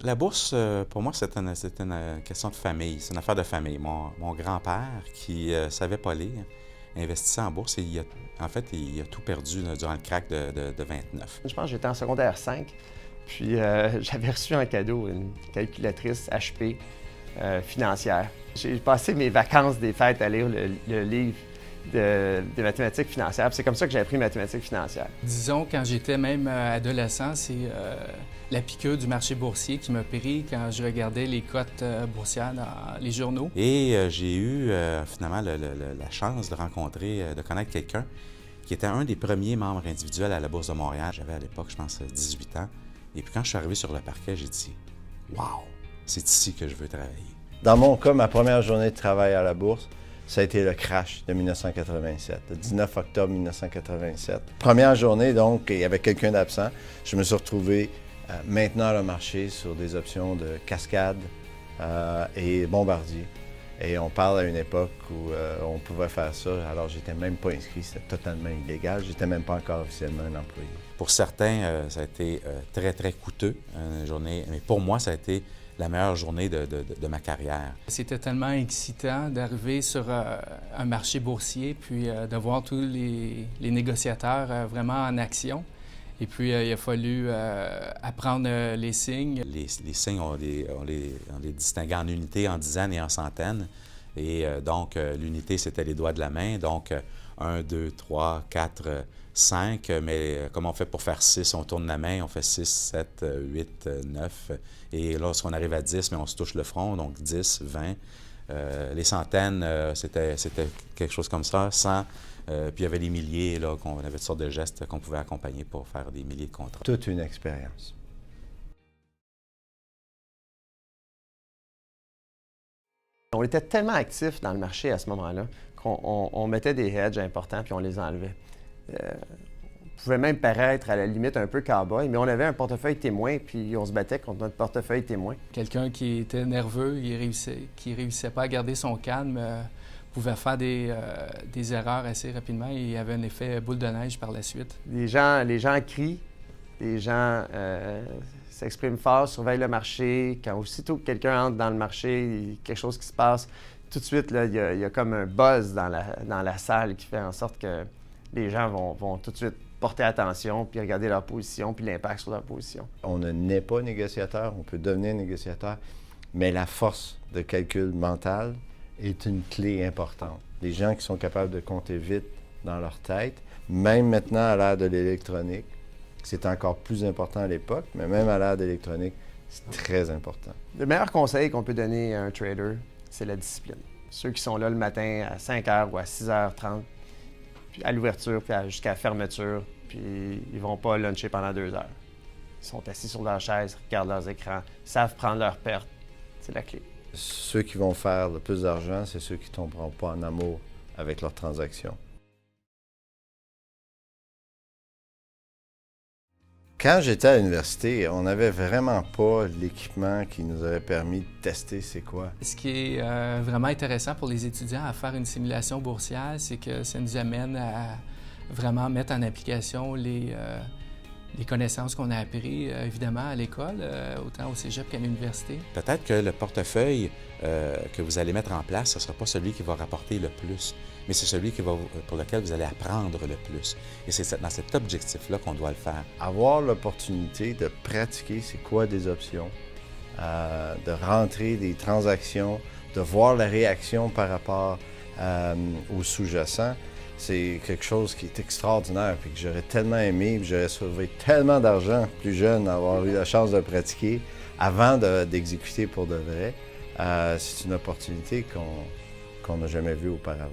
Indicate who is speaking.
Speaker 1: La bourse, pour moi, c'est une question de famille, c'est une affaire de famille. Mon grand-père, qui ne savait pas lire, investissait en bourse et il a tout perdu là, durant le crack de 29.
Speaker 2: Je pense que j'étais en secondaire 5, puis j'avais reçu en cadeau une calculatrice HP financière. J'ai passé mes vacances des fêtes à lire le livre de mathématiques financières. C'est comme ça que j'ai appris mathématiques financières.
Speaker 3: Disons, quand j'étais même adolescent, c'est la piqûre du marché boursier qui m'a pris quand je regardais les cotes boursières dans les journaux.
Speaker 1: Et j'ai eu finalement la chance de rencontrer, de connaître quelqu'un qui était un des premiers membres individuels à la Bourse de Montréal. J'avais à l'époque, je pense, 18 ans. Et puis quand je suis arrivé sur le parquet, j'ai dit « Wow, c'est ici que je veux travailler ».
Speaker 4: Dans mon cas, ma première journée de travail à la Bourse, ça a été le crash de 1987, le 19 octobre 1987. Première journée, donc, il y avait quelqu'un d'absent. Je me suis retrouvé maintenant le marché sur des options de Cascade et Bombardier. Et on parle à une époque où on pouvait faire ça, alors j'étais même pas inscrit, c'était totalement illégal. J'étais même pas encore officiellement un employé.
Speaker 1: Pour certains, ça a été très, très coûteux, une journée, mais pour moi, ça a été la meilleure journée de ma carrière.
Speaker 3: C'était tellement excitant d'arriver sur un marché boursier, puis de voir tous les négociateurs vraiment en action. Et puis, il a fallu apprendre les signes.
Speaker 1: Les signes, on les distinguait en unités, en dizaines et en centaines. Et donc, l'unité, c'était les doigts de la main. Donc, 1, 2, 3, 4, 5. Mais comme on fait pour faire 6, on tourne la main, on fait 6, 7, 8, 9. Et lorsqu'on arrive à 10, mais on se touche le front, donc 10, 20. Les centaines, c'était quelque chose comme ça, 100. Puis il y avait les milliers, là, on avait toutes sortes de gestes qu'on pouvait accompagner pour faire des milliers de contrats.
Speaker 4: Toute une expérience.
Speaker 2: On était tellement actifs dans le marché à ce moment-là qu'on mettait des hedges importants puis on les enlevait. On pouvait même paraître à la limite un peu cow-boy, mais on avait un portefeuille témoin puis on se battait contre notre portefeuille témoin.
Speaker 3: Quelqu'un qui était nerveux, qui réussissait pas à garder son calme, pouvait faire des erreurs assez rapidement et il y avait un effet boule de neige par la suite.
Speaker 2: Les gens crient, les gens s'expriment fort, surveillent le marché. Quand aussitôt que quelqu'un entre dans le marché, il y a quelque chose qui se passe, tout de suite, là, il y a comme un buzz dans la salle qui fait en sorte que les gens vont tout de suite porter attention, puis regarder leur position, puis l'impact sur leur position.
Speaker 4: On ne naît pas négociateur, on peut devenir négociateur, mais la force de calcul mental est une clé importante. Les gens qui sont capables de compter vite dans leur tête, même maintenant à l'ère de l'électronique, c'est encore plus important à l'époque, mais même à l'ère de l'électronique, c'est très important.
Speaker 2: Le meilleur conseil qu'on peut donner à un trader, c'est la discipline. Ceux qui sont là le matin à 5h ou à 6h30, puis à l'ouverture, puis jusqu'à la fermeture, puis ils vont pas luncher pendant 2 heures. Ils sont assis sur leur chaise, regardent leurs écrans, savent prendre leurs pertes. C'est la clé.
Speaker 4: Ceux qui vont faire le plus d'argent, c'est ceux qui ne tomberont pas en amour avec leurs transactions. Quand j'étais à l'université, on n'avait vraiment pas l'équipement qui nous aurait permis de tester c'est quoi.
Speaker 3: Ce qui est vraiment intéressant pour les étudiants à faire une simulation boursière, c'est que ça nous amène à vraiment mettre en application les connaissances qu'on a apprises, évidemment, à l'école, autant au cégep qu'à l'université.
Speaker 1: Peut-être que le portefeuille que vous allez mettre en place, ce ne sera pas celui qui va rapporter le plus, mais c'est celui pour lequel vous allez apprendre le plus. Et c'est dans cet objectif-là qu'on doit le faire.
Speaker 4: Avoir l'opportunité de pratiquer c'est quoi des options, de rentrer des transactions, de voir la réaction par rapport au sous-jacent, c'est quelque chose qui est extraordinaire et que j'aurais tellement aimé, j'aurais sauvé tellement d'argent plus jeune d'avoir eu la chance de pratiquer avant d'exécuter pour de vrai. C'est une opportunité qu'on n'a jamais vue auparavant.